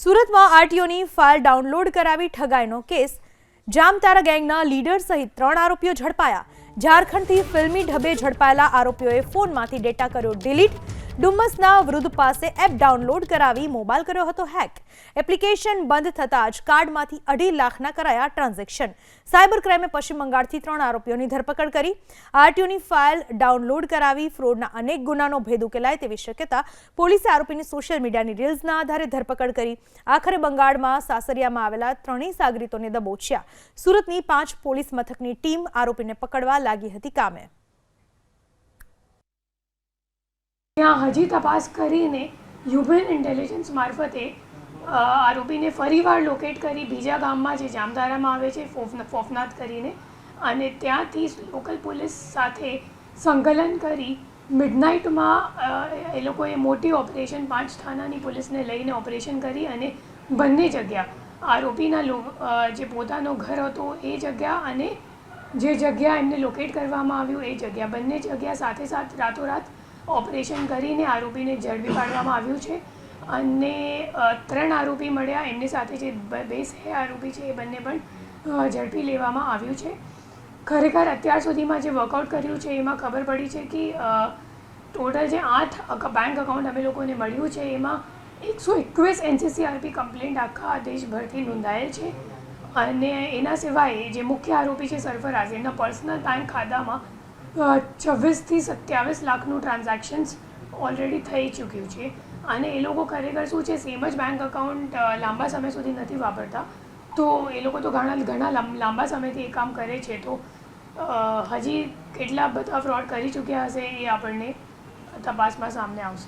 સુરતમાં આરટીઓની file download કરાવી ઠગાઈનો case. Jamtara ગેંગના લીડર સહિત 3 આરોપીઓ ઝડપાયા। ઝારખંડથી ફિલ્મી ઢબે ઝડપાયેલા આરોપીઓએ ફોનમાંથી ડેટા કર્યો ડિલીટ। ડુમ્મસના વૃદ્ધ પાસે એપ ડાઉનલોડ કરાવી મોબાઈલ કર્યો હતો હેક। એપ્લિકેશન બંધ થતાં જ કાર્ડમાંથી 2.5 લાખના કરાયા ટ્રાન્ઝેક્શન। સાયબર ક્રાઇમે પશ્ચિમ બંગાળથી 3 આરોપીઓની ધરપકડ કરી। આરટીઓની ફાઇલ ડાઉનલોડ કરાવી ફ્રોડના અનેક ગુનાનો ભેદ ઉકેલાય તેવી શક્યતા। પોલીસે આરોપીની સોશિયલ મીડિયાની રીલ્સના આધારે ધરપકડ કરી। આખરે બંગાળમાં સાસરિયામાં આવેલા 3 સાગરીતોને દબોચ્યા। સુરતની 5 પોલીસ મથકની ટીમ આરોપીને પકડવા લાગી હતી કામે। હજી તપાસ કરીને હ્યુમન ઇન્ટેલિજન્સ મારફતે આરોપીને ફરીવાર લોકેટ કરી બીજા ગામમાં જે જામતારામાં આવે છે ફોફનાથ કરીને અને ત્યાંથી લોકલ પોલીસ સાથે સંકલન કરી મિડનાઇટમાં એ લોકોએ મોટી ઓપરેશન 5 થાનાની પોલીસને લઈને ઓપરેશન કરી અને બંને જગ્યા આરોપીના જે પોતાનો ઘર હતો એ જગ્યા અને જે જગ્યા એમને લોકેટ કરવામાં આવ્યું એ જગ્યા બંને જગ્યા સાથે સાથ રાતોરાત ઓપરેશન કરીને આરોપીને ઝડપી પાડવામાં આવ્યું છે અને 3 આરોપી મળ્યા। એમની સાથે જે 2 આરોપી છે એ બંને પણ ઝડપી લેવામાં આવ્યું છે। ખરેખર અત્યાર સુધીમાં જે વર્કઆઉટ કર્યું છે એમાં ખબર પડી છે કે ટોટલ જે 8 બેંક અકાઉન્ટ અમે લોકોને મળ્યું છે એમાં 121 NCCRP કમ્પ્લેન્ટ આખા દેશભરથી નોંધાયેલ છે અને એના સિવાય જે મુખ્ય આરોપી છે સરફરાઝ એમના પર્સનલ બેંક ખાતામાં 26 થી 27 લાખનું ટ્રાન્ઝેક્શન્સ ઓલરેડી થઈ ચૂક્યું છે અને એ લોકો ખરેખર શું છે સેમ જ બેંક અકાઉન્ટ લાંબા સમય સુધી નથી વાપરતા તો એ લોકો તો ઘણા લાંબા સમયથી એ કામ કરે છે તો હજી કેટલા બધા ફ્રોડ કરી ચૂક્યા હશે એ આપણને તપાસમાં સામે આવશે।